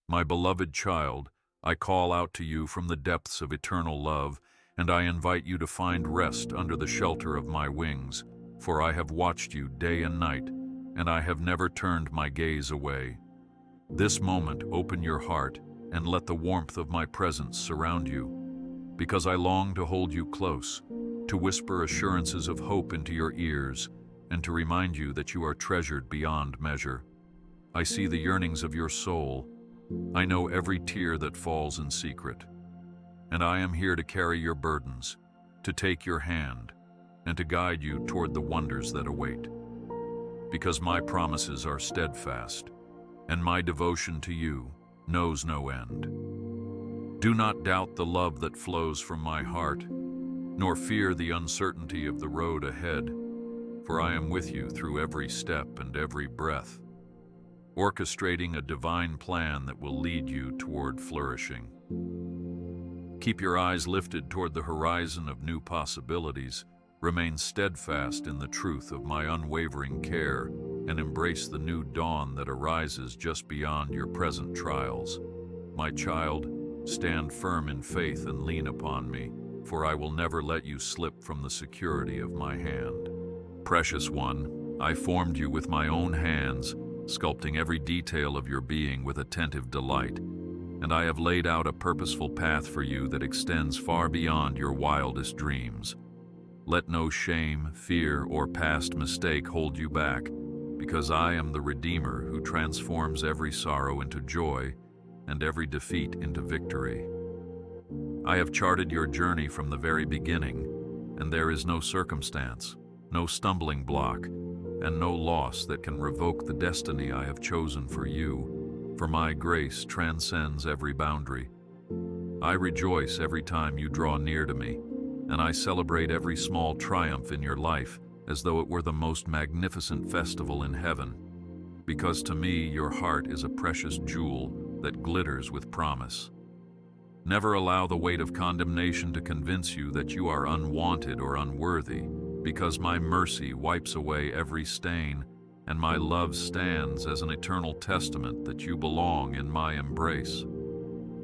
My beloved child, I call out to you from the depths of eternal love, and I invite you to find rest under the shelter of my wings, for I have watched you day and night, and I have never turned my gaze away. This moment open your heart and let the warmth of my presence surround you, because I long to hold you close, to whisper assurances of hope into your ears, and to remind you that you are treasured beyond measure. I see the yearnings of your soul. I know every tear that falls in secret. And I am here to carry your burdens, to take your hand, and to guide you toward the wonders that await. Because my promises are steadfast, and my devotion to you knows no end. Do not doubt the love that flows from my heart, nor fear the uncertainty of the road ahead, for I am with you through every step and every breath, orchestrating a divine plan that will lead you toward flourishing. Keep your eyes lifted toward the horizon of new possibilities, remain steadfast in the truth of my unwavering care, and embrace the new dawn that arises just beyond your present trials. My child, stand firm in faith and lean upon me, for I will never let you slip from the security of my hand. Precious one, I formed you with my own hands, sculpting every detail of your being with attentive delight, and I have laid out a purposeful path for you that extends far beyond your wildest dreams. Let no shame, fear, or past mistake hold you back, because I am the Redeemer who transforms every sorrow into joy and every defeat into victory. I have charted your journey from the very beginning, and there is no circumstance, no stumbling block, and no loss that can revoke the destiny I have chosen for you, for my grace transcends every boundary. I rejoice every time you draw near to me, and I celebrate every small triumph in your life as though it were the most magnificent festival in heaven, because to me your heart is a precious jewel that glitters with promise. Never allow the weight of condemnation to convince you that you are unwanted or unworthy, because my mercy wipes away every stain, and my love stands as an eternal testament that you belong in my embrace.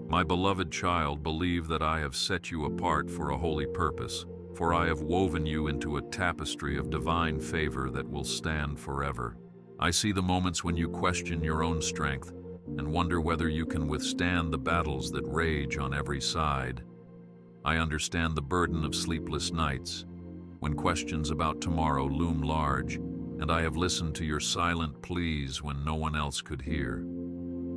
My beloved child, believe that I have set you apart for a holy purpose, for I have woven you into a tapestry of divine favor that will stand forever. I see the moments when you question your own strength and wonder whether you can withstand the battles that rage on every side. I understand the burden of sleepless nights, when questions about tomorrow loom large, and I have listened to your silent pleas when no one else could hear.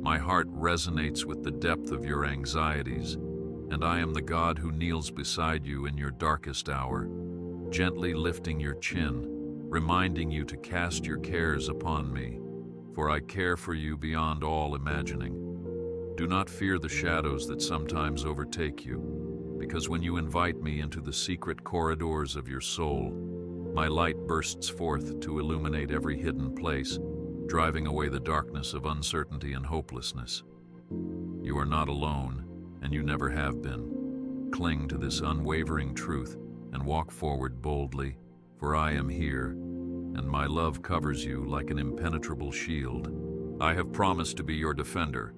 My heart resonates with the depth of your anxieties, and I am the God who kneels beside you in your darkest hour, gently lifting your chin, reminding you to cast your cares upon me, for I care for you beyond all imagining. Do not fear the shadows that sometimes overtake you, because when you invite me into the secret corridors of your soul, my light bursts forth to illuminate every hidden place, driving away the darkness of uncertainty and hopelessness. You are not alone, and you never have been. Cling to this unwavering truth and walk forward boldly, for I am here, and my love covers you like an impenetrable shield. I have promised to be your defender,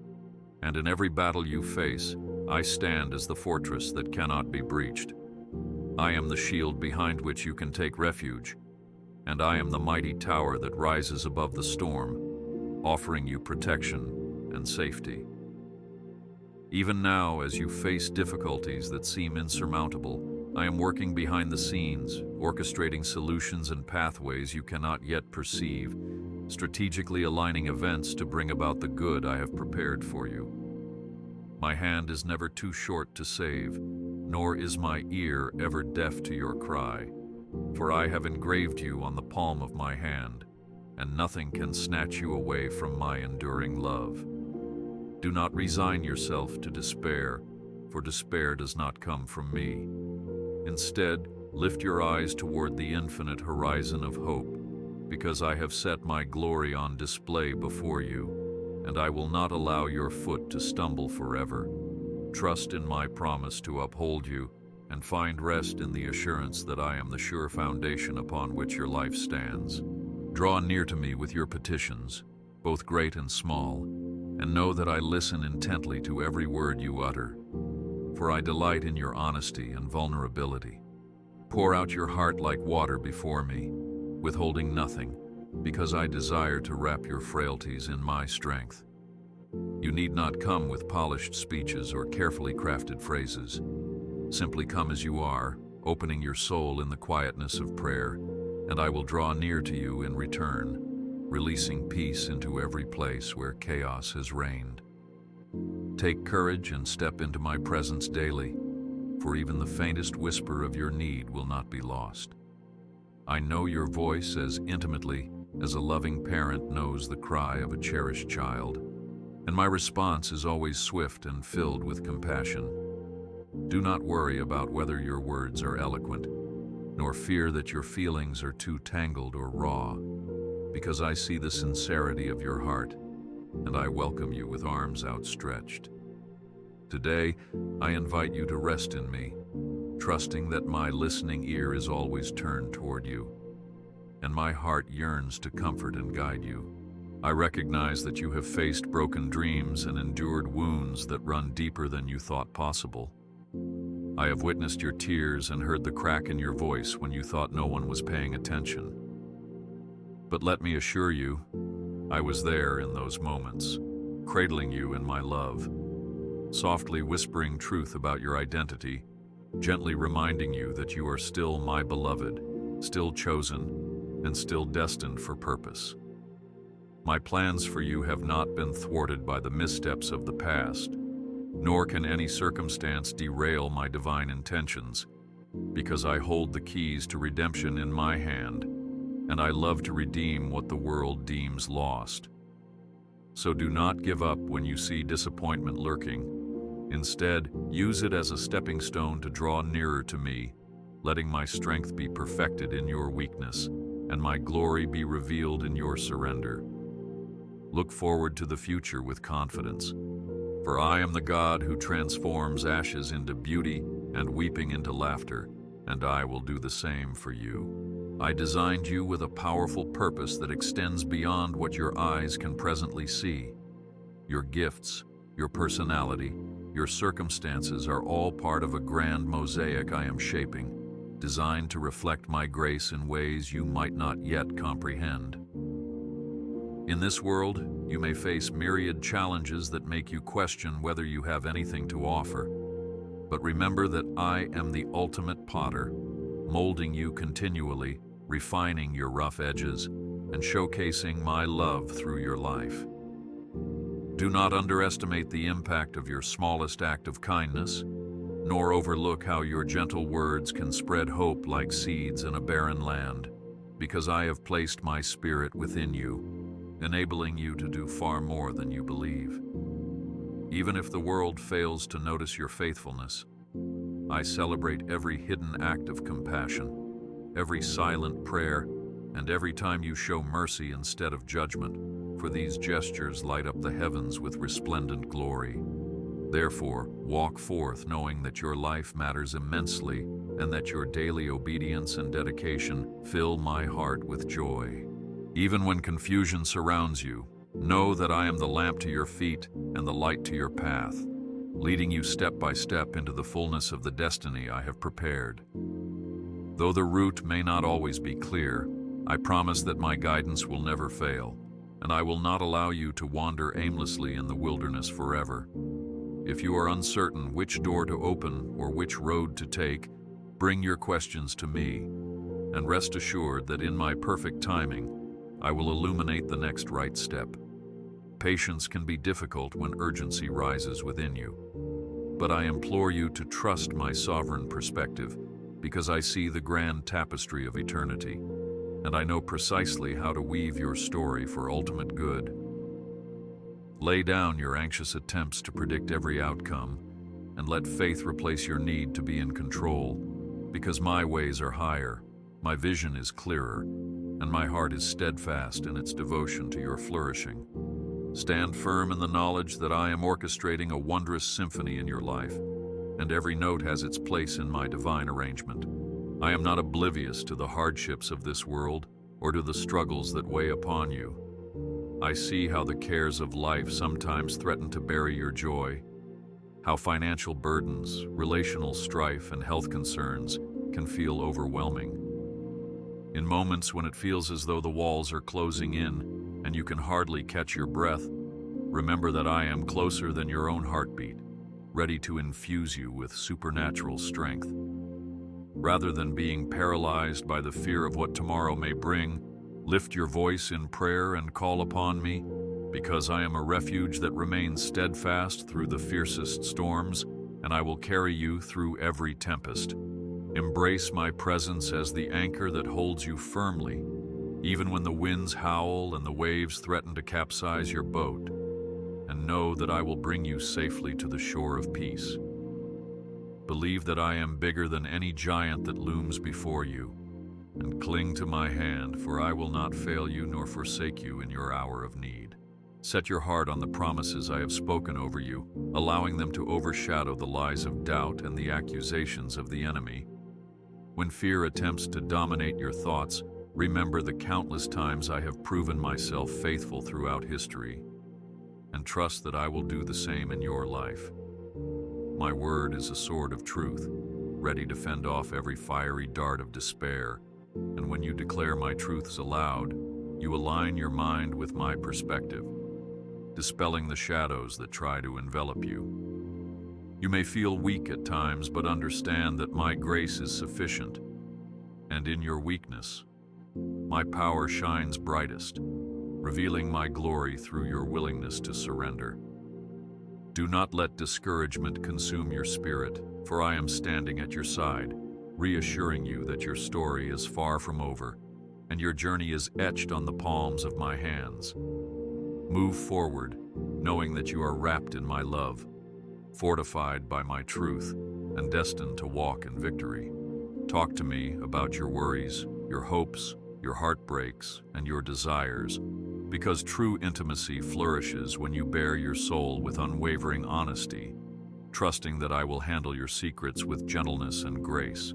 and in every battle you face, I stand as the fortress that cannot be breached. I am the shield behind which you can take refuge, and I am the mighty tower that rises above the storm, offering you protection and safety. Even now, as you face difficulties that seem insurmountable, I am working behind the scenes, orchestrating solutions and pathways you cannot yet perceive, strategically aligning events to bring about the good I have prepared for you. My hand is never too short to save, nor is my ear ever deaf to your cry, for I have engraved you on the palm of my hand, and nothing can snatch you away from my enduring love. Do not resign yourself to despair, for despair does not come from me. Instead, lift your eyes toward the infinite horizon of hope, because I have set my glory on display before you, and I will not allow your foot to stumble forever. Trust in my promise to uphold you, and find rest in the assurance that I am the sure foundation upon which your life stands. Draw near to me with your petitions, both great and small, and know that I listen intently to every word you utter, for I delight in your honesty and vulnerability. Pour out your heart like water before me, withholding nothing, because I desire to wrap your frailties in my strength. You need not come with polished speeches or carefully crafted phrases. Simply come as you are, opening your soul in the quietness of prayer, and I will draw near to you in return, releasing peace into every place where chaos has reigned. Take courage and step into my presence daily, for even the faintest whisper of your need will not be lost. I know your voice as intimately as a loving parent knows the cry of a cherished child, and my response is always swift and filled with compassion. Do not worry about whether your words are eloquent, nor fear that your feelings are too tangled or raw, because I see the sincerity of your heart, and I welcome you with arms outstretched. Today, I invite you to rest in me, trusting that my listening ear is always turned toward you, and my heart yearns to comfort and guide you. I recognize that you have faced broken dreams and endured wounds that run deeper than you thought possible. I have witnessed your tears and heard the crack in your voice when you thought no one was paying attention. But let me assure you, I was there in those moments, cradling you in my love, softly whispering truth about your identity, gently reminding you that you are still my beloved, still chosen, and still destined for purpose. My plans for you have not been thwarted by the missteps of the past, nor can any circumstance derail my divine intentions, because I hold the keys to redemption in my hand, and I love to redeem what the world deems lost. So do not give up when you see disappointment lurking. Instead, use it as a stepping stone to draw nearer to me, letting my strength be perfected in your weakness, and my glory be revealed in your surrender. Look forward to the future with confidence, for I am the God who transforms ashes into beauty and weeping into laughter, and I will do the same for you. I designed you with a powerful purpose that extends beyond what your eyes can presently see. Your gifts, your personality, your circumstances are all part of a grand mosaic I am shaping, designed to reflect my grace in ways you might not yet comprehend. In this world, you may face myriad challenges that make you question whether you have anything to offer. But remember that I am the ultimate potter, molding you continually, refining your rough edges, and showcasing my love through your life. Do not underestimate the impact of your smallest act of kindness, nor overlook how your gentle words can spread hope like seeds in a barren land, because I have placed my spirit within you, enabling you to do far more than you believe. Even if the world fails to notice your faithfulness, I celebrate every hidden act of compassion, every silent prayer, and every time you show mercy instead of judgment, for these gestures light up the heavens with resplendent glory. Therefore, walk forth knowing that your life matters immensely and that your daily obedience and dedication fill my heart with joy. Even when confusion surrounds you, know that I am the lamp to your feet and the light to your path, leading you step by step into the fullness of the destiny I have prepared. Though the route may not always be clear, I promise that my guidance will never fail, and I will not allow you to wander aimlessly in the wilderness forever. If you are uncertain which door to open or which road to take, bring your questions to me, and rest assured that in my perfect timing, I will illuminate the next right step. Patience can be difficult when urgency rises within you, but I implore you to trust my sovereign perspective, because I see the grand tapestry of eternity, and I know precisely how to weave your story for ultimate good. Lay down your anxious attempts to predict every outcome, and let faith replace your need to be in control, because my ways are higher, my vision is clearer, and my heart is steadfast in its devotion to your flourishing. Stand firm in the knowledge that I am orchestrating a wondrous symphony in your life, and every note has its place in my divine arrangement. I am not oblivious to the hardships of this world or to the struggles that weigh upon you. I see how the cares of life sometimes threaten to bury your joy, how financial burdens, relational strife, and health concerns can feel overwhelming. In moments when it feels as though the walls are closing in and you can hardly catch your breath, remember that I am closer than your own heartbeat, ready to infuse you with supernatural strength. Rather than being paralyzed by the fear of what tomorrow may bring, lift your voice in prayer and call upon me, because I am a refuge that remains steadfast through the fiercest storms, and I will carry you through every tempest. Embrace my presence as the anchor that holds you firmly, even when the winds howl and the waves threaten to capsize your boat, and know that I will bring you safely to the shore of peace. Believe that I am bigger than any giant that looms before you, and cling to my hand, for I will not fail you nor forsake you in your hour of need. Set your heart on the promises I have spoken over you, allowing them to overshadow the lies of doubt and the accusations of the enemy. When fear attempts to dominate your thoughts, remember the countless times I have proven myself faithful throughout history, and trust that I will do the same in your life. My word is a sword of truth, ready to fend off every fiery dart of despair, and when you declare my truths aloud, you align your mind with my perspective, dispelling the shadows that try to envelop you. You may feel weak at times, but understand that my grace is sufficient, and in your weakness, my power shines brightest, revealing my glory through your willingness to surrender. Do not let discouragement consume your spirit, for I am standing at your side, reassuring you that your story is far from over, and your journey is etched on the palms of my hands. Move forward, knowing that you are wrapped in my love, fortified by my truth, and destined to walk in victory. Talk to me about your worries, your hopes, your heartbreaks, and your desires, because true intimacy flourishes when you bare your soul with unwavering honesty, trusting that I will handle your secrets with gentleness and grace.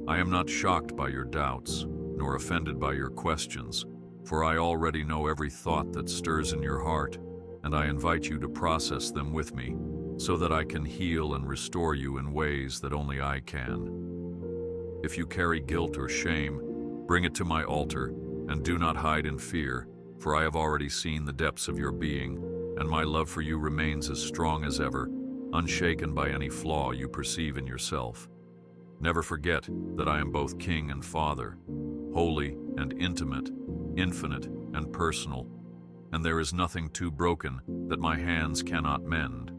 I am not shocked by your doubts, nor offended by your questions, for I already know every thought that stirs in your heart, and I invite you to process them with me, so that I can heal and restore you in ways that only I can. If you carry guilt or shame, bring it to my altar, and do not hide in fear, for I have already seen the depths of your being, and my love for you remains as strong as ever, unshaken by any flaw you perceive in yourself. Never forget that I am both King and Father, holy and intimate, infinite and personal, and there is nothing too broken that my hands cannot mend.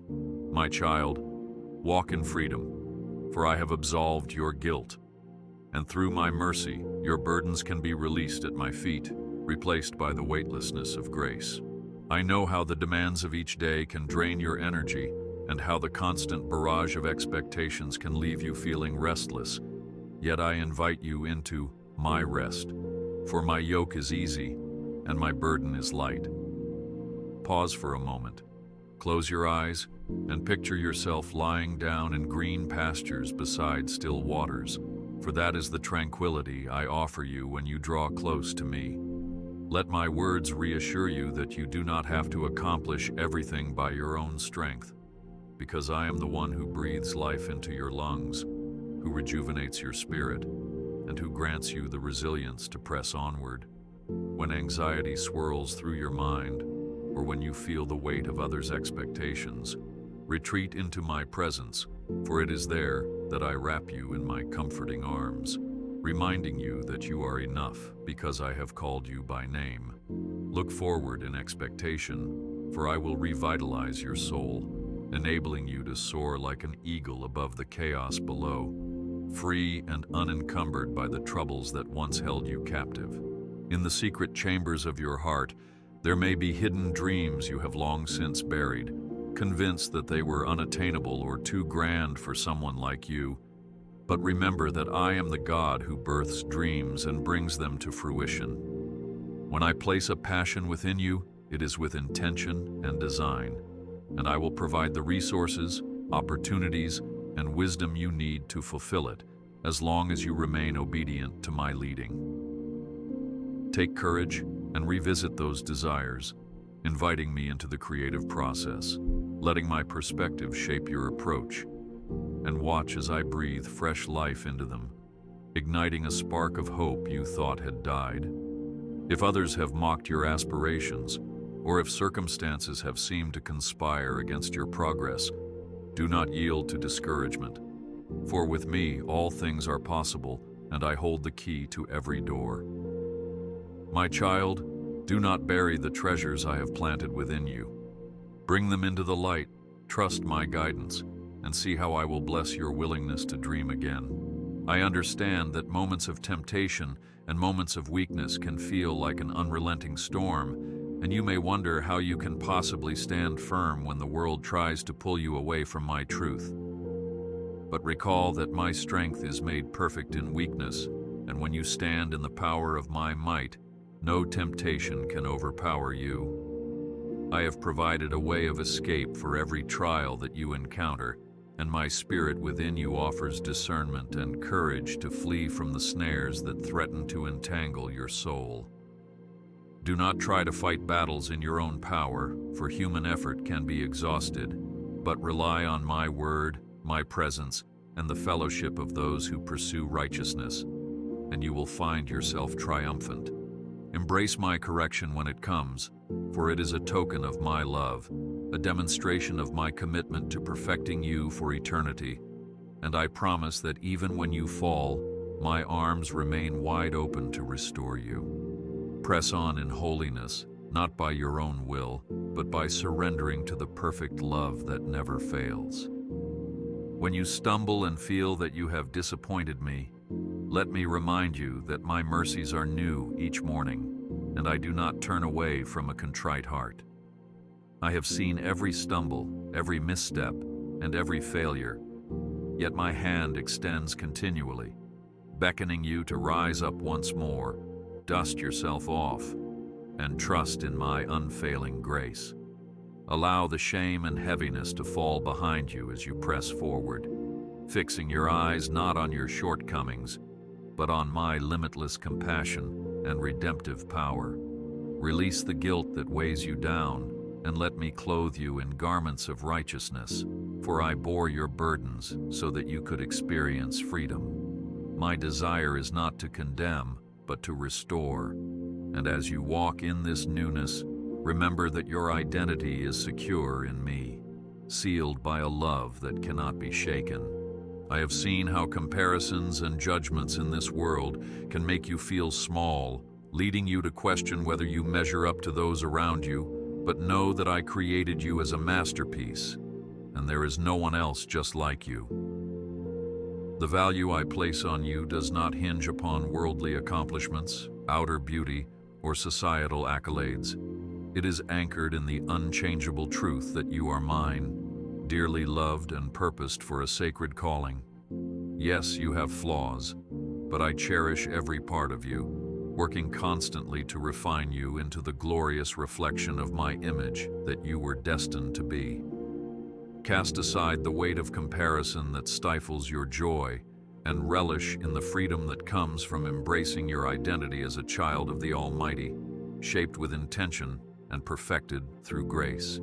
My child, walk in freedom, for I have absolved your guilt, and through my mercy, your burdens can be released at my feet, replaced by the weightlessness of grace. I know how the demands of each day can drain your energy, and how the constant barrage of expectations can leave you feeling restless. Yet I invite you into my rest, for my yoke is easy, and my burden is light. Pause for a moment, close your eyes, and picture yourself lying down in green pastures beside still waters, for that is the tranquility I offer you when you draw close to me. Let my words reassure you that you do not have to accomplish everything by your own strength, because I am the one who breathes life into your lungs, who rejuvenates your spirit, and who grants you the resilience to press onward. When anxiety swirls through your mind, or when you feel the weight of others' expectations, retreat into my presence, for it is there that I wrap you in my comforting arms, reminding you that you are enough because I have called you by name. Look forward in expectation, for I will revitalize your soul, enabling you to soar like an eagle above the chaos below, free and unencumbered by the troubles that once held you captive. In the secret chambers of your heart, there may be hidden dreams you have long since buried, convinced that they were unattainable or too grand for someone like you. But remember that I am the God who births dreams and brings them to fruition. When I place a passion within you, it is with intention and design, and I will provide the resources, opportunities, and wisdom you need to fulfill it, as long as you remain obedient to my leading. Take courage and revisit those desires, inviting me into the creative process, letting my perspective shape your approach. And watch as I breathe fresh life into them, igniting a spark of hope you thought had died. If others have mocked your aspirations, or if circumstances have seemed to conspire against your progress, do not yield to discouragement. For with me all things are possible, and I hold the key to every door. My child, do not bury the treasures I have planted within you. Bring them into the light, trust my guidance, and see how I will bless your willingness to dream again. I understand that moments of temptation and moments of weakness can feel like an unrelenting storm, and you may wonder how you can possibly stand firm when the world tries to pull you away from my truth. But recall that my strength is made perfect in weakness, and when you stand in the power of my might, no temptation can overpower you. I have provided a way of escape for every trial that you encounter, and my spirit within you offers discernment and courage to flee from the snares that threaten to entangle your soul. Do not try to fight battles in your own power, for human effort can be exhausted, but rely on my word, my presence, and the fellowship of those who pursue righteousness, and you will find yourself triumphant. Embrace my correction when it comes, for it is a token of my love, a demonstration of my commitment to perfecting you for eternity, and I promise that even when you fall, my arms remain wide open to restore you. Press on in holiness, not by your own will, but by surrendering to the perfect love that never fails. When you stumble and feel that you have disappointed me, let me remind you that my mercies are new each morning, and I do not turn away from a contrite heart. I have seen every stumble, every misstep, and every failure, yet my hand extends continually, beckoning you to rise up once more, dust yourself off, and trust in my unfailing grace. Allow the shame and heaviness to fall behind you as you press forward, fixing your eyes not on your shortcomings, but on my limitless compassion and redemptive power. Release the guilt that weighs you down, and let me clothe you in garments of righteousness, for I bore your burdens so that you could experience freedom. My desire is not to condemn, but to restore. And as you walk in this newness, remember that your identity is secure in me, sealed by a love that cannot be shaken. I have seen how comparisons and judgments in this world can make you feel small, leading you to question whether you measure up to those around you, but know that I created you as a masterpiece, and there is no one else just like you. The value I place on you does not hinge upon worldly accomplishments, outer beauty, or societal accolades. It is anchored in the unchangeable truth that you are mine, dearly loved and purposed for a sacred calling. Yes, you have flaws, but I cherish every part of you, working constantly to refine you into the glorious reflection of my image that you were destined to be. Cast aside the weight of comparison that stifles your joy, and relish in the freedom that comes from embracing your identity as a child of the Almighty, shaped with intention and perfected through grace.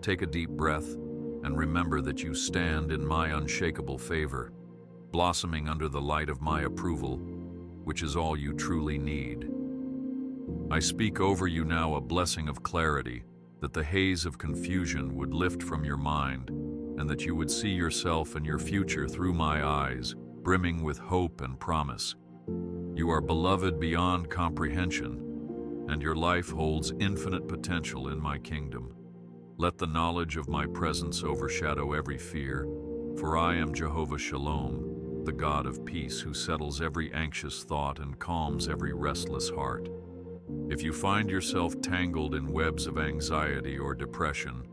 Take a deep breath and remember that you stand in my unshakable favor, blossoming under the light of my approval, which is all you truly need. I speak over you now a blessing of clarity, that the haze of confusion would lift from your mind, and that you would see yourself and your future through my eyes, brimming with hope and promise. You are beloved beyond comprehension, and your life holds infinite potential in my kingdom. Let the knowledge of my presence overshadow every fear, for I am Jehovah Shalom, the God of peace who settles every anxious thought and calms every restless heart. If you find yourself tangled in webs of anxiety or depression,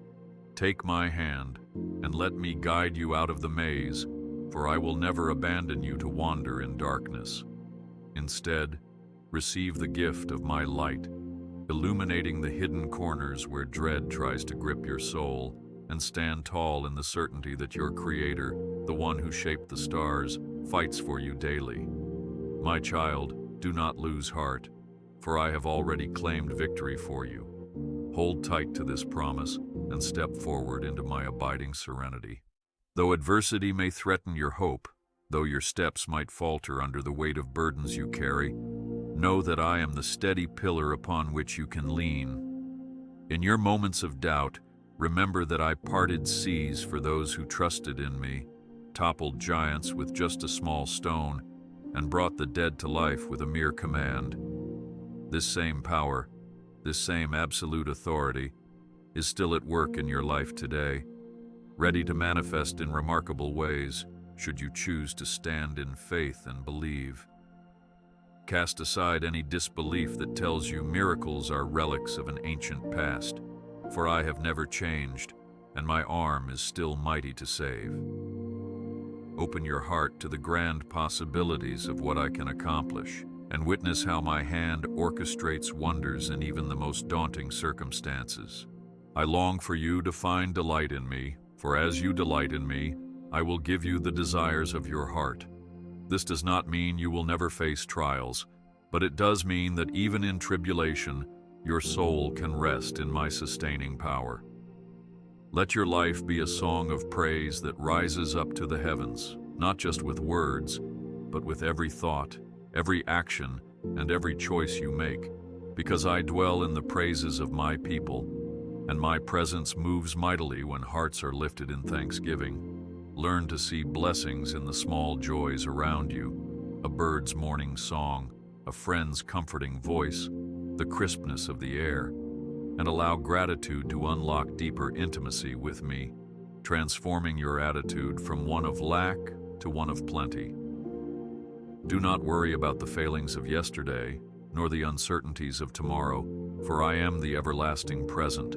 take my hand and let me guide you out of the maze, for I will never abandon you to wander in darkness. Instead, receive the gift of my light, illuminating the hidden corners where dread tries to grip your soul, and stand tall in the certainty that your Creator, the one who shaped the stars, fights for you daily. My child, do not lose heart, for I have already claimed victory for you. Hold tight to this promise and step forward into my abiding serenity. Though adversity may threaten your hope, though your steps might falter under the weight of burdens you carry, know that I am the steady pillar upon which you can lean. In your moments of doubt, remember that I parted seas for those who trusted in me, toppled giants with just a small stone, and brought the dead to life with a mere command. This same power, this same absolute authority, is still at work in your life today, ready to manifest in remarkable ways, should you choose to stand in faith and believe. Cast aside any disbelief that tells you miracles are relics of an ancient past, for I have never changed, and my arm is still mighty to save. Open your heart to the grand possibilities of what I can accomplish, and witness how my hand orchestrates wonders in even the most daunting circumstances. I long for you to find delight in me, for as you delight in me, I will give you the desires of your heart. This does not mean you will never face trials, but it does mean that even in tribulation, your soul can rest in my sustaining power. Let your life be a song of praise that rises up to the heavens, not just with words, but with every thought, every action, and every choice you make, because I dwell in the praises of my people, and my presence moves mightily when hearts are lifted in thanksgiving. Learn to see blessings in the small joys around you, a bird's morning song, a friend's comforting voice, the crispness of the air, and allow gratitude to unlock deeper intimacy with me, transforming your attitude from one of lack to one of plenty. Do not worry about the failings of yesterday, nor the uncertainties of tomorrow, for I am the everlasting present,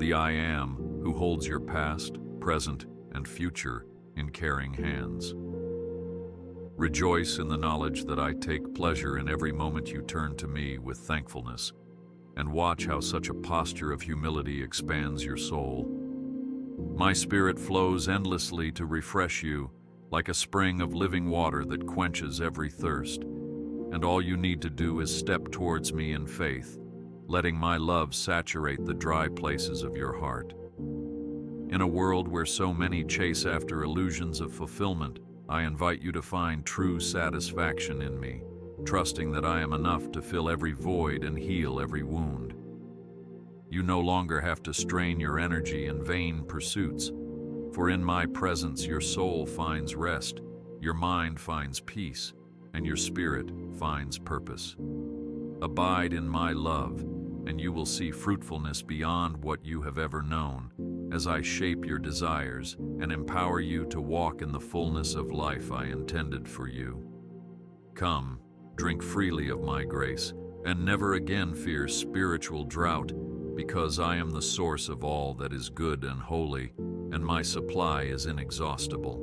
the I Am, who holds your past, present, and future in caring hands. Rejoice in the knowledge that I take pleasure in every moment you turn to me with thankfulness, and watch how such a posture of humility expands your soul. My spirit flows endlessly to refresh you, like a spring of living water that quenches every thirst, and all you need to do is step towards me in faith, letting my love saturate the dry places of your heart. In a world where so many chase after illusions of fulfillment, I invite you to find true satisfaction in me, trusting that I am enough to fill every void and heal every wound. You no longer have to strain your energy in vain pursuits, for in my presence your soul finds rest, your mind finds peace, and your spirit finds purpose. Abide in my love, and you will see fruitfulness beyond what you have ever known, as I shape your desires and empower you to walk in the fullness of life I intended for you. Come, drink freely of my grace, and never again fear spiritual drought, because I am the source of all that is good and holy, and my supply is inexhaustible.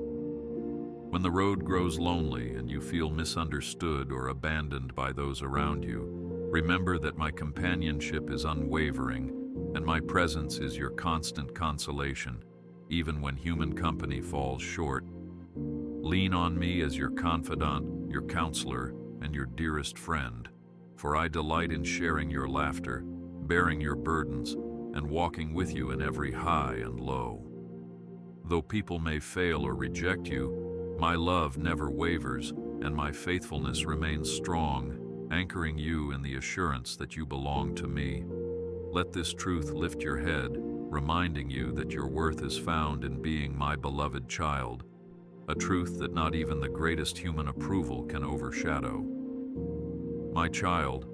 When the road grows lonely and you feel misunderstood or abandoned by those around you, remember that my companionship is unwavering, and my presence is your constant consolation, even when human company falls short. Lean on me as your confidant, your counselor, and your dearest friend, for I delight in sharing your laughter, bearing your burdens, and walking with you in every high and low. Though people may fail or reject you, my love never wavers, and my faithfulness remains strong, anchoring you in the assurance that you belong to me. Let this truth lift your head, reminding you that your worth is found in being my beloved child, a truth that not even the greatest human approval can overshadow. My child,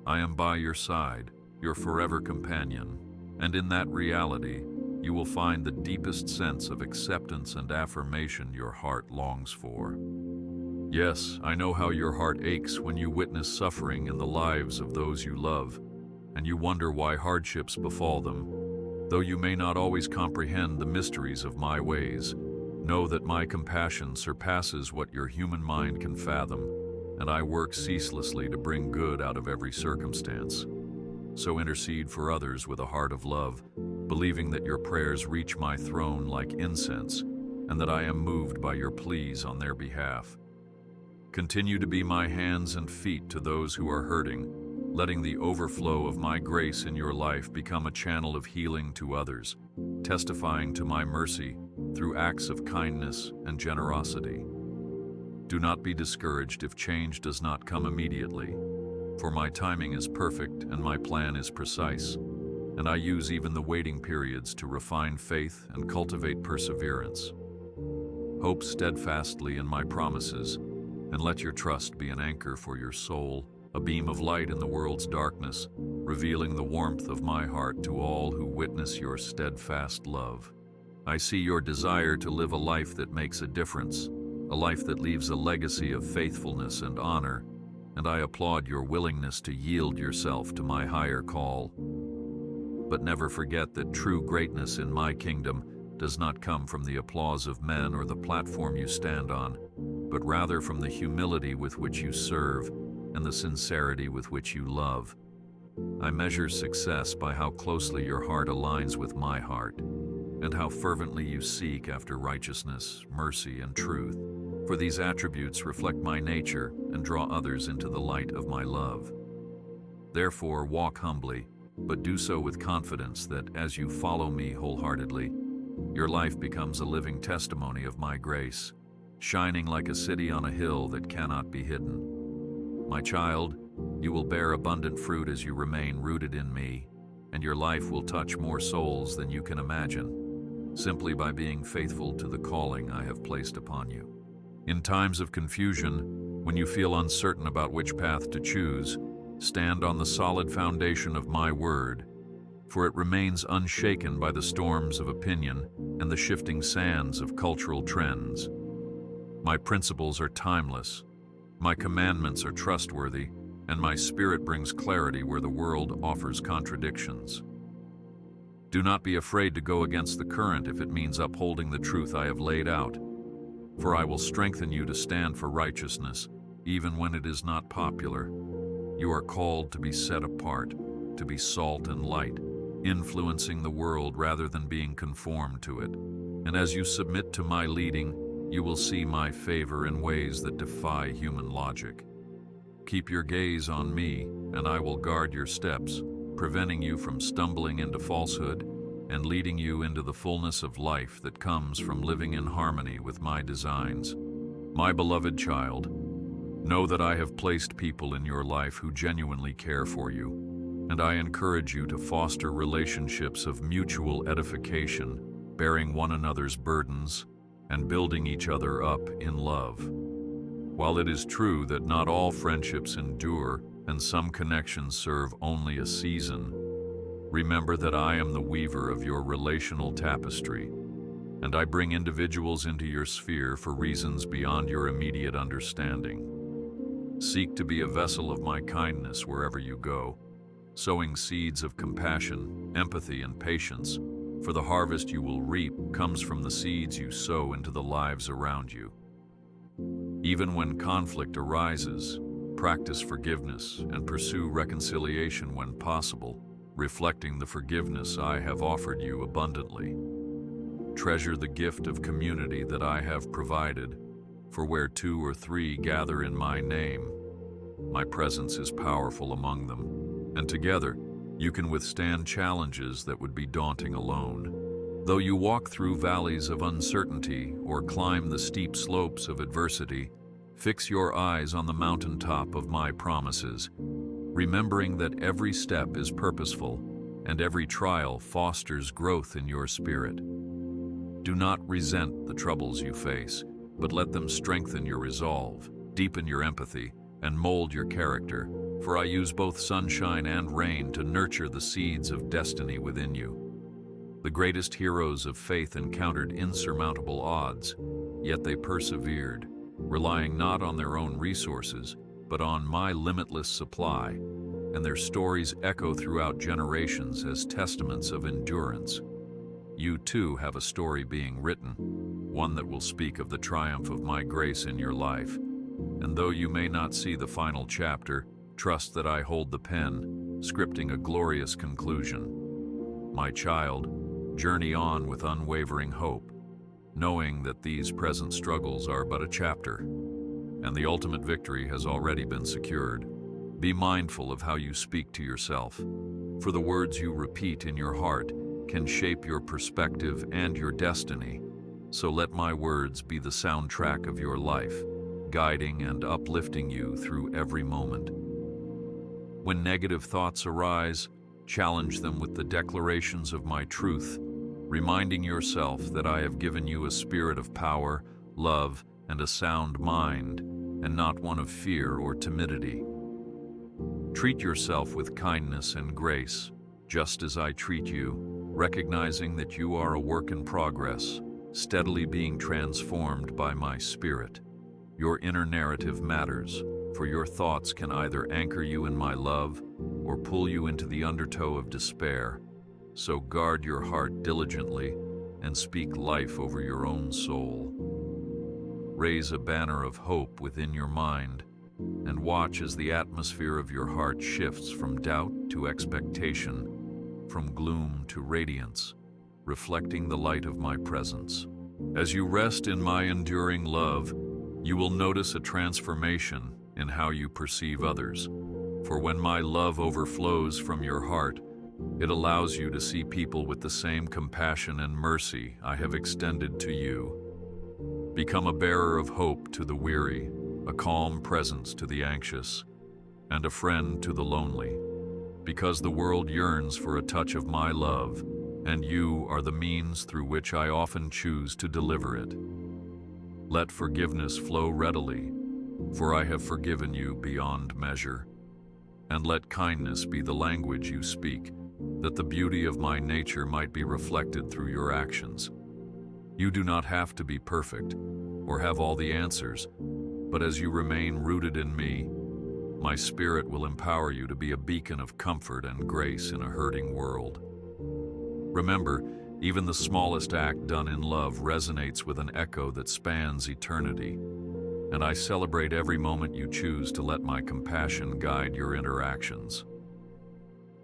I am by your side, your forever companion, and in that reality, you will find the deepest sense of acceptance and affirmation your heart longs for. Yes, I know how your heart aches when you witness suffering in the lives of those you love, and you wonder why hardships befall them. Though you may not always comprehend the mysteries of my ways, know that my compassion surpasses what your human mind can fathom, and I work ceaselessly to bring good out of every circumstance. So intercede for others with a heart of love, believing that your prayers reach my throne like incense, and that I am moved by your pleas on their behalf. Continue to be my hands and feet to those who are hurting, letting the overflow of my grace in your life become a channel of healing to others, testifying to my mercy through acts of kindness and generosity. Do not be discouraged if change does not come immediately, for my timing is perfect and my plan is precise, and I use even the waiting periods to refine faith and cultivate perseverance. Hope steadfastly in my promises, and let your trust be an anchor for your soul, a beam of light in the world's darkness, revealing the warmth of my heart to all who witness your steadfast love. I see your desire to live a life that makes a difference, a life that leaves a legacy of faithfulness and honor, and I applaud your willingness to yield yourself to my higher call. But never forget that true greatness in my kingdom does not come from the applause of men or the platform you stand on, but rather from the humility with which you serve and the sincerity with which you love. I measure success by how closely your heart aligns with my heart, and how fervently you seek after righteousness, mercy, and truth. For these attributes reflect my nature and draw others into the light of my love. Therefore, walk humbly, but do so with confidence that as you follow me wholeheartedly, your life becomes a living testimony of my grace, shining like a city on a hill that cannot be hidden. My child, you will bear abundant fruit as you remain rooted in me, and your life will touch more souls than you can imagine, simply by being faithful to the calling I have placed upon you. In times of confusion, when you feel uncertain about which path to choose, stand on the solid foundation of my word, for it remains unshaken by the storms of opinion and the shifting sands of cultural trends. My principles are timeless, my commandments are trustworthy, and my spirit brings clarity where the world offers contradictions. Do not be afraid to go against the current if it means upholding the truth I have laid out, for I will strengthen you to stand for righteousness, even when it is not popular. You are called to be set apart, to be salt and light, influencing the world rather than being conformed to it. And as you submit to my leading, you will see my favor in ways that defy human logic. Keep your gaze on me, and I will guard your steps, preventing you from stumbling into falsehood and leading you into the fullness of life that comes from living in harmony with my designs. My beloved child, know that I have placed people in your life who genuinely care for you, and I encourage you to foster relationships of mutual edification, bearing one another's burdens and building each other up in love. While it is true that not all friendships endure and some connections serve only a season, remember that I am the weaver of your relational tapestry, and I bring individuals into your sphere for reasons beyond your immediate understanding. Seek to be a vessel of my kindness wherever you go, sowing seeds of compassion, empathy, and patience, for the harvest you will reap comes from the seeds you sow into the lives around you. Even when conflict arises, practice forgiveness and pursue reconciliation when possible, reflecting the forgiveness I have offered you abundantly. Treasure the gift of community that I have provided, for where 2 or 3 gather in my name, my presence is powerful among them, and together you can withstand challenges that would be daunting alone. Though you walk through valleys of uncertainty or climb the steep slopes of adversity, fix your eyes on the mountaintop of my promises, remembering that every step is purposeful and every trial fosters growth in your spirit. Do not resent the troubles you face, but let them strengthen your resolve, deepen your empathy, and mold your character, for I use both sunshine and rain to nurture the seeds of destiny within you. The greatest heroes of faith encountered insurmountable odds, yet they persevered, relying not on their own resources, but on my limitless supply, and their stories echo throughout generations as testaments of endurance. You too have a story being written, one that will speak of the triumph of my grace in your life. And though you may not see the final chapter, trust that I hold the pen, scripting a glorious conclusion. My child, journey on with unwavering hope, knowing that these present struggles are but a chapter, and the ultimate victory has already been secured. Be mindful of how you speak to yourself, for the words you repeat in your heart can shape your perspective and your destiny. So let my words be the soundtrack of your life, guiding and uplifting you through every moment. When negative thoughts arise, challenge them with the declarations of my truth, reminding yourself that I have given you a spirit of power, love, and a sound mind, and not one of fear or timidity. Treat yourself with kindness and grace, just as I treat you, recognizing that you are a work in progress, steadily being transformed by my spirit. Your inner narrative matters, for your thoughts can either anchor you in my love or pull you into the undertow of despair. So guard your heart diligently and speak life over your own soul. Raise a banner of hope within your mind and watch as the atmosphere of your heart shifts from doubt to expectation, from gloom to radiance, reflecting the light of my presence. As you rest in my enduring love, you will notice a transformation in how you perceive others. For when my love overflows from your heart, it allows you to see people with the same compassion and mercy I have extended to you. Become a bearer of hope to the weary, a calm presence to the anxious, and a friend to the lonely, because the world yearns for a touch of my love, and you are the means through which I often choose to deliver it. Let forgiveness flow readily, for I have forgiven you beyond measure, and let kindness be the language you speak, that the beauty of my nature might be reflected through your actions. You do not have to be perfect or have all the answers, but as you remain rooted in me, my spirit will empower you to be a beacon of comfort and grace in a hurting world. Remember, even the smallest act done in love resonates with an echo that spans eternity, and I celebrate every moment you choose to let my compassion guide your interactions.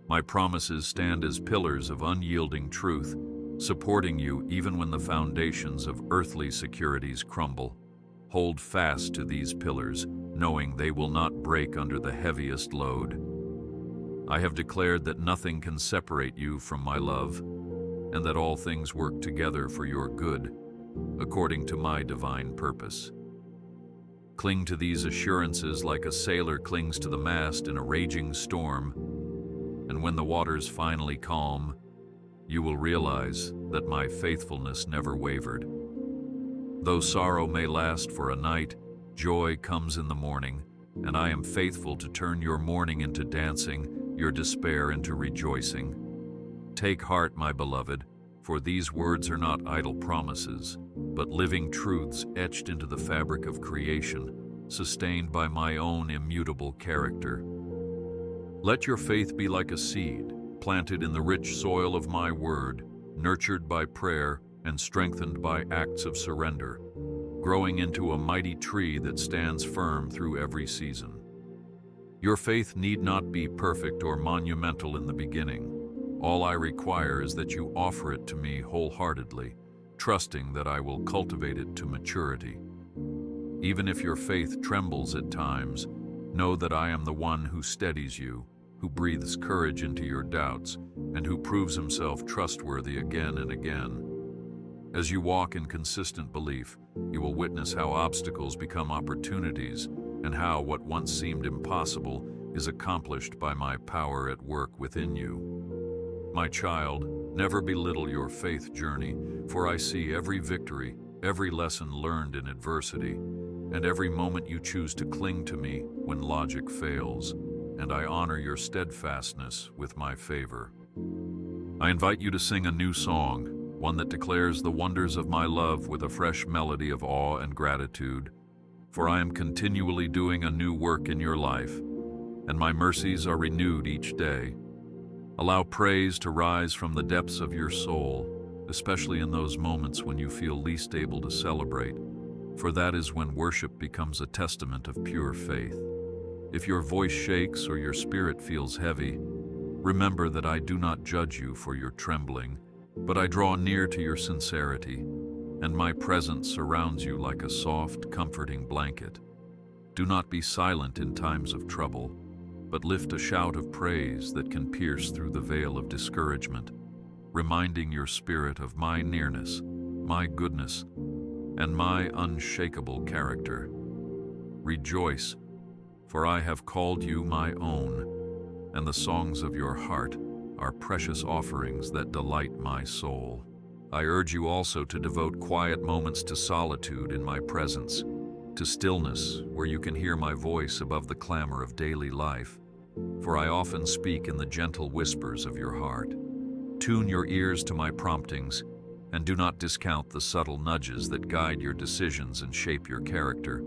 My promises stand as pillars of unyielding truth, supporting you even when the foundations of earthly securities crumble. Hold fast to these pillars, knowing they will not break under the heaviest load. I have declared that nothing can separate you from my love, and that all things work together for your good, according to my divine purpose. Cling to these assurances like a sailor clings to the mast in a raging storm, and when the waters finally calm, you will realize that my faithfulness never wavered. Though sorrow may last for a night, joy comes in the morning, and I am faithful to turn your mourning into dancing, your despair into rejoicing. Take heart, my beloved, for these words are not idle promises, but living truths etched into the fabric of creation, sustained by my own immutable character. Let your faith be like a seed, planted in the rich soil of my word, nurtured by prayer and strengthened by acts of surrender, growing into a mighty tree that stands firm through every season. Your faith need not be perfect or monumental in the beginning. All I require is that you offer it to me wholeheartedly, trusting that I will cultivate it to maturity. Even if your faith trembles at times, know that I am the one who steadies you, who breathes courage into your doubts, and who proves himself trustworthy again and again. As you walk in consistent belief, you will witness how obstacles become opportunities and how what once seemed impossible is accomplished by my power at work within you. My child, never belittle your faith journey, for I see every victory, every lesson learned in adversity, and every moment you choose to cling to me when logic fails, and I honor your steadfastness with my favor. I invite you to sing a new song, one that declares the wonders of my love with a fresh melody of awe and gratitude, for I am continually doing a new work in your life, and my mercies are renewed each day. Allow praise to rise from the depths of your soul, especially in those moments when you feel least able to celebrate, for that is when worship becomes a testament of pure faith. If your voice shakes or your spirit feels heavy, remember that I do not judge you for your trembling, but I draw near to your sincerity, and my presence surrounds you like a soft, comforting blanket. Do not be silent in times of trouble. but lift a shout of praise that can pierce through the veil of discouragement, reminding your spirit of my nearness, my goodness, and my unshakable character. Rejoice, for I have called you my own, and the songs of your heart are precious offerings that delight my soul. I urge you also to devote quiet moments to solitude in my presence, to stillness where you can hear my voice above the clamor of daily life, for I often speak in the gentle whispers of your heart. Tune your ears to my promptings, and do not discount the subtle nudges that guide your decisions and shape your character,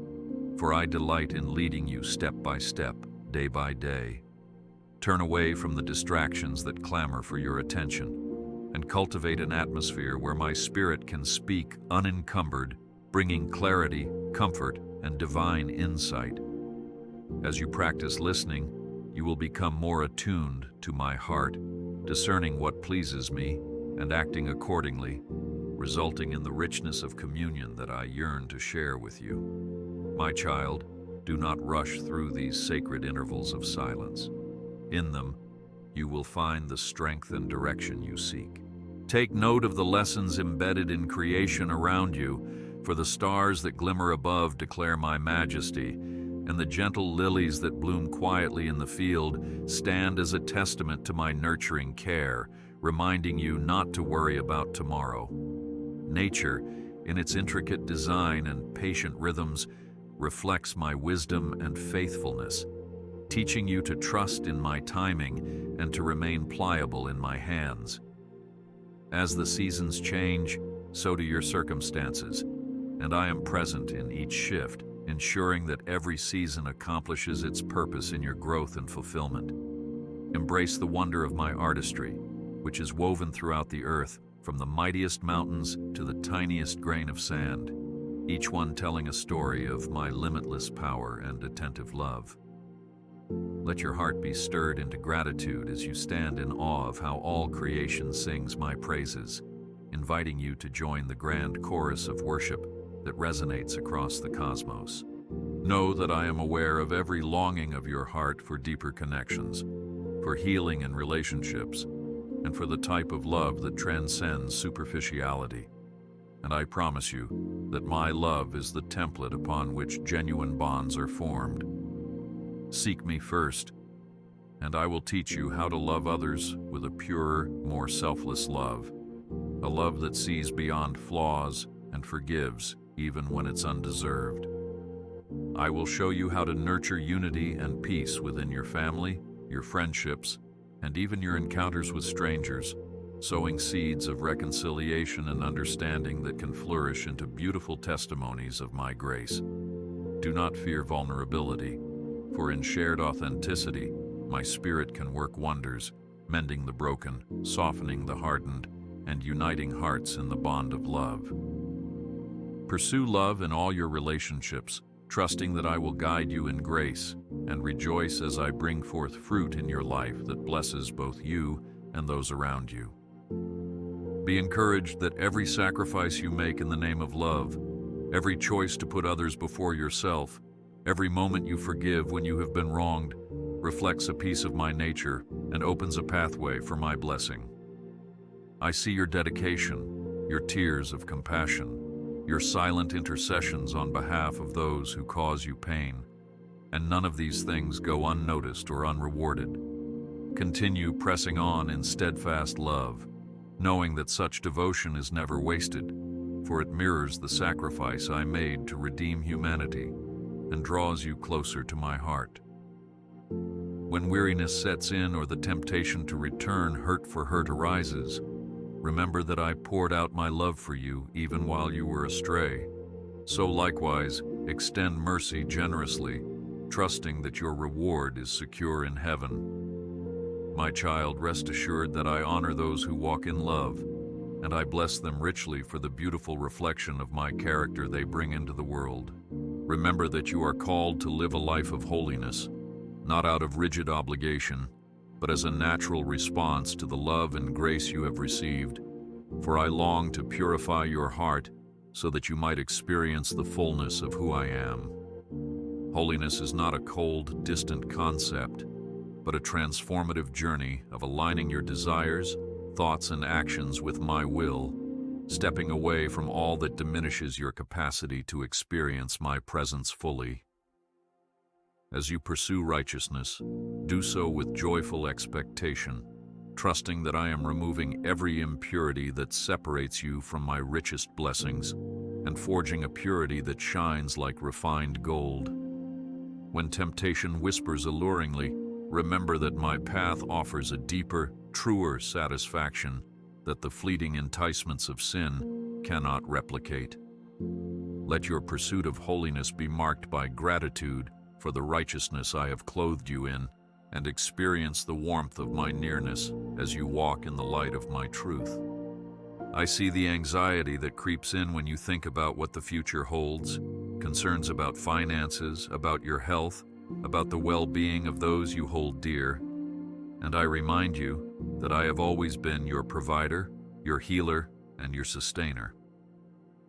for I delight in leading you step by step, day by day. Turn away from the distractions that clamor for your attention, and cultivate an atmosphere where my spirit can speak unencumbered, bringing clarity, comfort, and divine insight. As you practice listening, you will become more attuned to my heart, discerning what pleases me and acting accordingly, resulting in the richness of communion that I yearn to share with you. My child, do not rush through these sacred intervals of silence. In them, you will find the strength and direction you seek. Take note of the lessons embedded in creation around you, for the stars that glimmer above declare my majesty, and the gentle lilies that bloom quietly in the field stand as a testament to my nurturing care, reminding you not to worry about tomorrow. Nature, in its intricate design and patient rhythms, reflects my wisdom and faithfulness, teaching you to trust in my timing and to remain pliable in my hands. As the seasons change, so do your circumstances, and I am present in each shift, ensuring that every season accomplishes its purpose in your growth and fulfillment. Embrace the wonder of my artistry, which is woven throughout the earth, from the mightiest mountains to the tiniest grain of sand, each one telling a story of my limitless power and attentive love. Let your heart be stirred into gratitude as you stand in awe of how all creation sings my praises, inviting you to join the grand chorus of worship that resonates across the cosmos. Know that I am aware of every longing of your heart for deeper connections, for healing in relationships, and for the type of love that transcends superficiality. And I promise you that my love is the template upon which genuine bonds are formed. Seek me first, and I will teach you how to love others with a purer, more selfless love, a love that sees beyond flaws and forgives even when it's undeserved. I will show you how to nurture unity and peace within your family, your friendships, and even your encounters with strangers, sowing seeds of reconciliation and understanding that can flourish into beautiful testimonies of my grace. Do not fear vulnerability, for in shared authenticity, my spirit can work wonders, mending the broken, softening the hardened, and uniting hearts in the bond of love. Pursue love in all your relationships, trusting that I will guide you in grace, and rejoice as I bring forth fruit in your life that blesses both you and those around you. Be encouraged that every sacrifice you make in the name of love, every choice to put others before yourself, every moment you forgive when you have been wronged, reflects a piece of my nature and opens a pathway for my blessing. I see your dedication, your tears of compassion, your silent intercessions on behalf of those who cause you pain, and none of these things go unnoticed or unrewarded. Continue pressing on in steadfast love, knowing that such devotion is never wasted, for it mirrors the sacrifice I made to redeem humanity and draws you closer to my heart. When weariness sets in or the temptation to return hurt for hurt arises, remember that I poured out my love for you even while you were astray. So likewise, extend mercy generously, trusting that your reward is secure in heaven. My child, rest assured that I honor those who walk in love, and I bless them richly for the beautiful reflection of my character they bring into the world. Remember that you are called to live a life of holiness, not out of rigid obligation, but as a natural response to the love and grace you have received. For I long to purify your heart so that you might experience the fullness of who I am. Holiness is not a cold, distant concept. but a transformative journey of aligning your desires, thoughts, and actions with my will, stepping away from all that diminishes your capacity to experience my presence fully. As you pursue righteousness, do so with joyful expectation, trusting that I am removing every impurity that separates you from my richest blessings and forging a purity that shines like refined gold. When temptation whispers alluringly, remember that my path offers a deeper, truer satisfaction that the fleeting enticements of sin cannot replicate. Let your pursuit of holiness be marked by gratitude for the righteousness I have clothed you in, and experience the warmth of my nearness as you walk in the light of my truth. I see the anxiety that creeps in when you think about what the future holds, concerns about finances, about your health, about the well-being of those you hold dear. And I remind you that I have always been your provider, your healer, and your sustainer.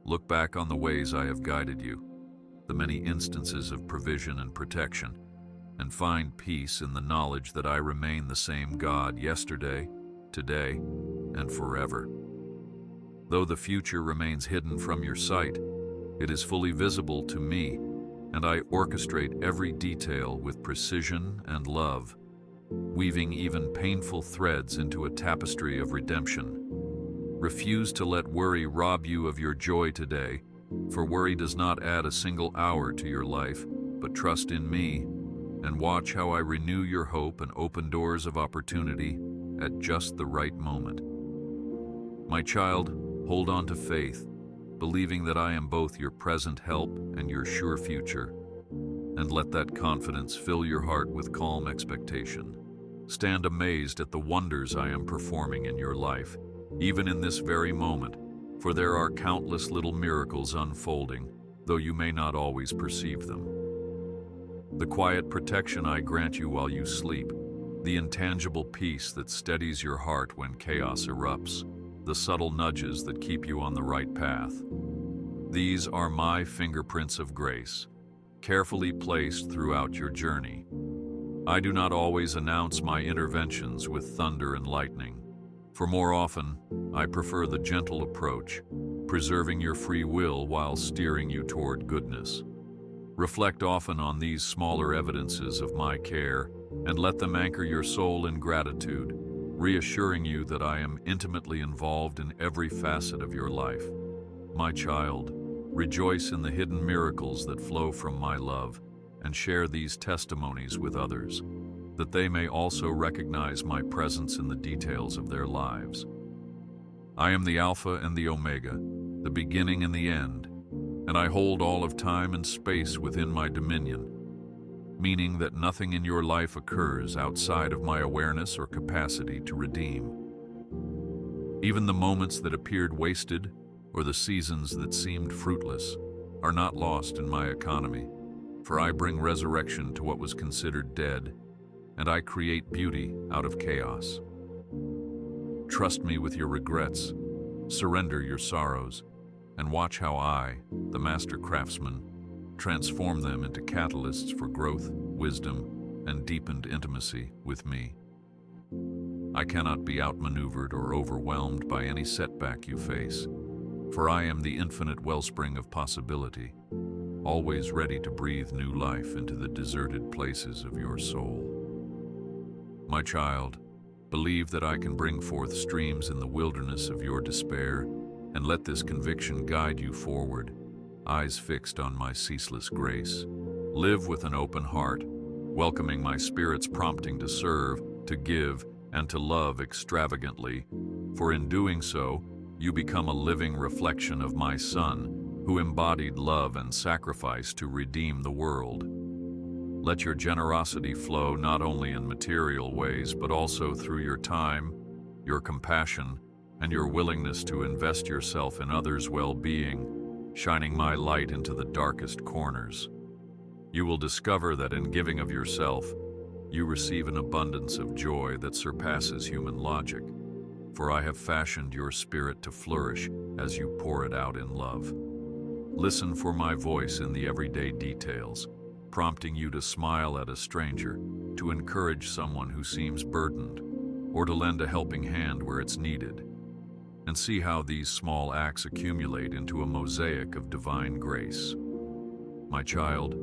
Look back on the ways I have guided you, the many instances of provision and protection, and find peace in the knowledge that I remain the same God yesterday, today, and forever. Though the future remains hidden from your sight, it is fully visible to me, and I orchestrate every detail with precision and love, weaving even painful threads into a tapestry of redemption. Refuse to let worry rob you of your joy today, for worry does not add a single hour to your life, but trust in me, and watch how I renew your hope and open doors of opportunity at just the right moment. My child, hold on to faith, believing that I am both your present help and your sure future, and let that confidence fill your heart with calm expectation. Stand amazed at the wonders I am performing in your life, even in this very moment, for there are countless little miracles unfolding, though you may not always perceive them. The quiet protection I grant you while you sleep, the intangible peace that steadies your heart when chaos erupts, the subtle nudges that keep you on the right path. These are my fingerprints of grace, carefully placed throughout your journey. I do not always announce my interventions with thunder and lightning, for more often, I prefer the gentle approach, preserving your free will while steering you toward goodness. Reflect often on these smaller evidences of my care, and let them anchor your soul in gratitude, reassuring you that I am intimately involved in every facet of your life. My child, rejoice in the hidden miracles that flow from my love, and share these testimonies with others, that they may also recognize my presence in the details of their lives. I am the Alpha and the Omega, the beginning and the end, and I hold all of time and space within my dominion, meaning that nothing in your life occurs outside of my awareness or capacity to redeem. Even the moments that appeared wasted, or the seasons that seemed fruitless, are not lost in my economy, for I bring resurrection to what was considered dead, and I create beauty out of chaos. Trust me with your regrets, surrender your sorrows, and watch how I, the master craftsman, transform them into catalysts for growth, wisdom, and deepened intimacy with me. I cannot be outmaneuvered or overwhelmed by any setback you face, for I am the infinite wellspring of possibility, always ready to breathe new life into the deserted places of your soul. My child, believe that I can bring forth streams in the wilderness of your despair, and let this conviction guide you forward, eyes fixed on my ceaseless grace. Live with an open heart, welcoming my Spirit's prompting to serve, to give, and to love extravagantly, for in doing so, you become a living reflection of my Son, who embodied love and sacrifice to redeem the world. Let your generosity flow not only in material ways, but also through your time, your compassion, and your willingness to invest yourself in others' well-being, shining my light into the darkest corners. You will discover that in giving of yourself, you receive an abundance of joy that surpasses human logic, for I have fashioned your spirit to flourish as you pour it out in love. Listen for my voice in the everyday details, prompting you to smile at a stranger, to encourage someone who seems burdened, or to lend a helping hand where it's needed. And see how these small acts accumulate into a mosaic of divine grace. My child,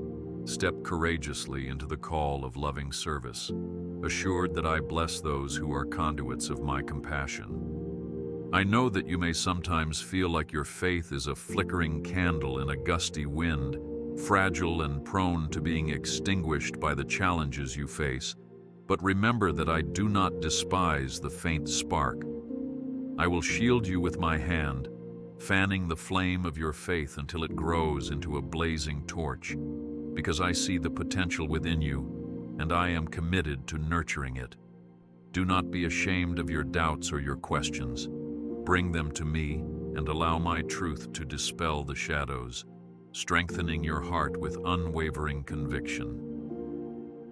step courageously into the call of loving service, assured that I bless those who are conduits of my compassion. I know that you may sometimes feel like your faith is a flickering candle in a gusty wind, fragile and prone to being extinguished by the challenges you face, but remember that I do not despise the faint spark. I will shield you with my hand, fanning the flame of your faith until it grows into a blazing torch, because I see the potential within you, and I am committed to nurturing it. Do not be ashamed of your doubts or your questions. Bring them to me and allow my truth to dispel the shadows, strengthening your heart with unwavering conviction.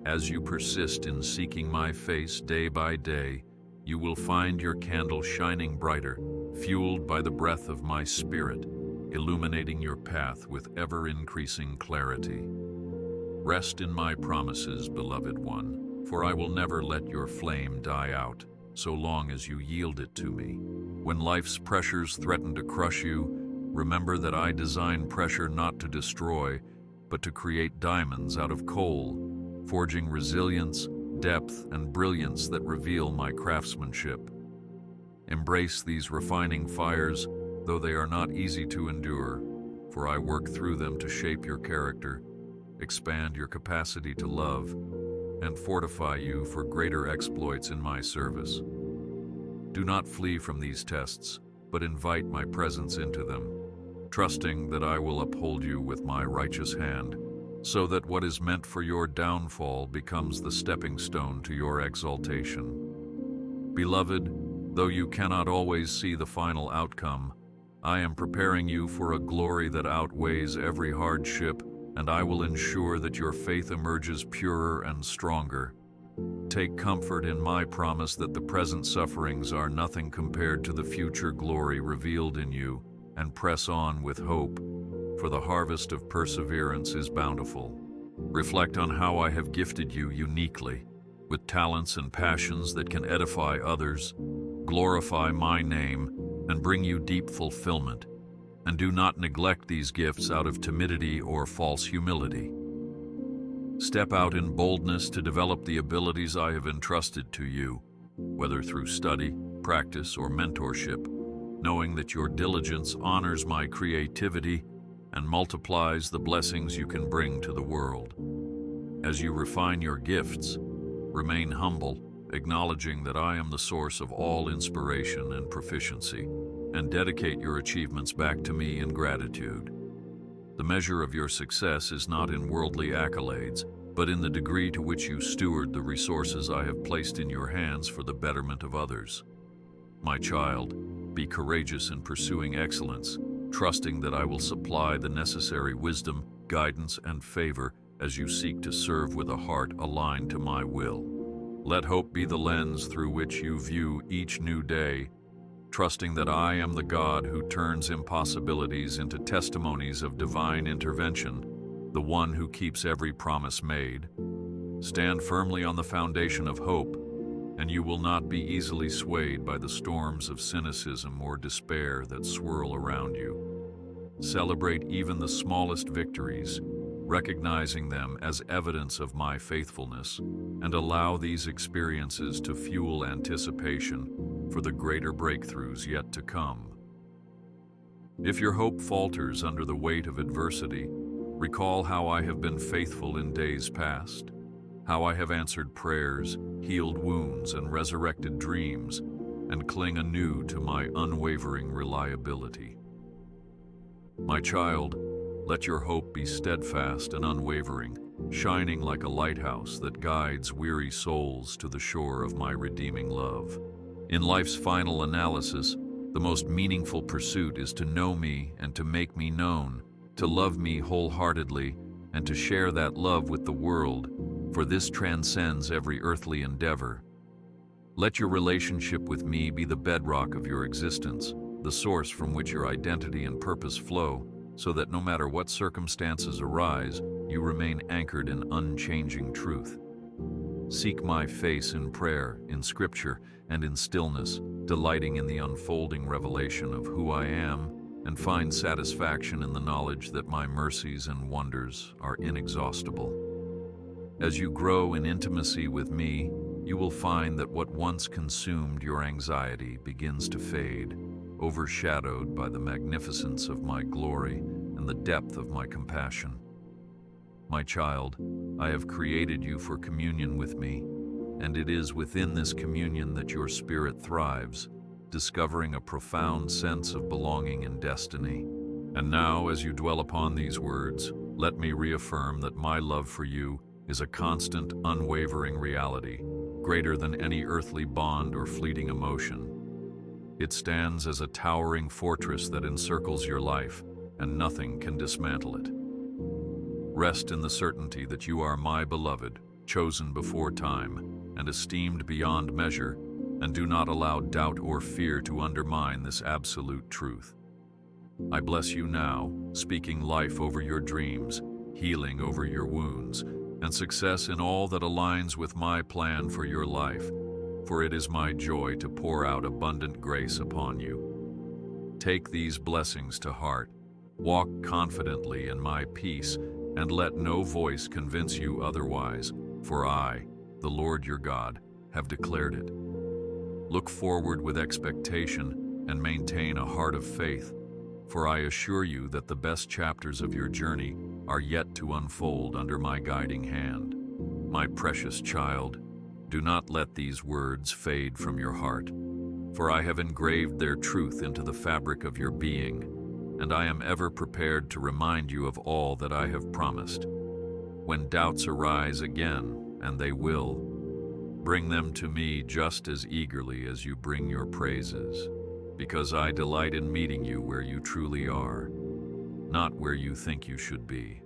As you persist in seeking my face day by day, you will find your candle shining brighter, fueled by the breath of my spirit, illuminating your path with ever-increasing clarity. Rest in my promises, beloved one, for I will never let your flame die out, so long as you yield it to me. When life's pressures threaten to crush you, remember that I design pressure not to destroy, but to create diamonds out of coal, forging resilience, depth, and brilliance that reveal my craftsmanship. Embrace these refining fires, though they are not easy to endure, for I work through them to shape your character, expand your capacity to love, and fortify you for greater exploits in my service. Do not flee from these tests, but invite my presence into them, trusting that I will uphold you with my righteous hand, so that what is meant for your downfall becomes the stepping stone to your exaltation. Beloved, though you cannot always see the final outcome, I am preparing you for a glory that outweighs every hardship, and I will ensure that your faith emerges purer and stronger. Take comfort in my promise that the present sufferings are nothing compared to the future glory revealed in you, and press on with hope, for the harvest of perseverance is bountiful. Reflect on how I have gifted you uniquely, with talents and passions that can edify others, glorify my name, and bring you deep fulfillment. And do not neglect these gifts out of timidity or false humility. Step out in boldness to develop the abilities I have entrusted to you, whether through study, practice, or mentorship, knowing that your diligence honors my creativity and multiplies the blessings you can bring to the world. As you refine your gifts, remain humble, acknowledging that I am the source of all inspiration and proficiency, and dedicate your achievements back to me in gratitude. The measure of your success is not in worldly accolades, but in the degree to which you steward the resources I have placed in your hands for the betterment of others. My child, be courageous in pursuing excellence, trusting that I will supply the necessary wisdom, guidance, and favor as you seek to serve with a heart aligned to my will. Let hope be the lens through which you view each new day, trusting that I am the God who turns impossibilities into testimonies of divine intervention, the one who keeps every promise made. Stand firmly on the foundation of hope, and you will not be easily swayed by the storms of cynicism or despair that swirl around you. Celebrate even the smallest victories, recognizing them as evidence of my faithfulness, and allow these experiences to fuel anticipation for the greater breakthroughs yet to come. If your hope falters under the weight of adversity, recall how I have been faithful in days past, how I have answered prayers, healed wounds, and resurrected dreams, and cling anew to my unwavering reliability. My child, let your hope be steadfast and unwavering, shining like a lighthouse that guides weary souls to the shore of my redeeming love. In life's final analysis, the most meaningful pursuit is to know me and to make me known, to love me wholeheartedly, and to share that love with the world, for this transcends every earthly endeavor. Let your relationship with me be the bedrock of your existence, the source from which your identity and purpose flow, so that no matter what circumstances arise, you remain anchored in unchanging truth. Seek my face in prayer, in scripture, and in stillness, delighting in the unfolding revelation of who I am, and find satisfaction in the knowledge that my mercies and wonders are inexhaustible. As you grow in intimacy with me, you will find that what once consumed your anxiety begins to fade, overshadowed by the magnificence of my glory and the depth of my compassion. My child, I have created you for communion with me, and it is within this communion that your spirit thrives, discovering a profound sense of belonging and destiny. And now, as you dwell upon these words, let me reaffirm that my love for you is a constant, unwavering reality, greater than any earthly bond or fleeting emotion. It stands as a towering fortress that encircles your life, and nothing can dismantle it. Rest in the certainty that you are my beloved, chosen before time, and esteemed beyond measure, and do not allow doubt or fear to undermine this absolute truth. I bless you now, speaking life over your dreams, healing over your wounds, and success in all that aligns with my plan for your life, for it is my joy to pour out abundant grace upon you. Take these blessings to heart, walk confidently in my peace, and let no voice convince you otherwise, for I, the Lord your God, have declared it. Look forward with expectation and maintain a heart of faith, for I assure you that the best chapters of your journey are yet to unfold under my guiding hand. My precious child, do not let these words fade from your heart, for I have engraved their truth into the fabric of your being, and I am ever prepared to remind you of all that I have promised. When doubts arise again, and they will, bring them to me just as eagerly as you bring your praises, because I delight in meeting you where you truly are, not where you think you should be.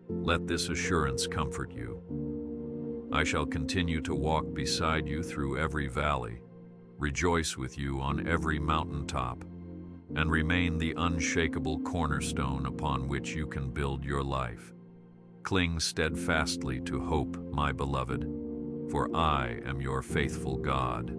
Let this assurance comfort you. I shall continue to walk beside you through every valley, rejoice with you on every mountaintop, and remain the unshakable cornerstone upon which you can build your life. Cling steadfastly to hope, my beloved, for I am your faithful God.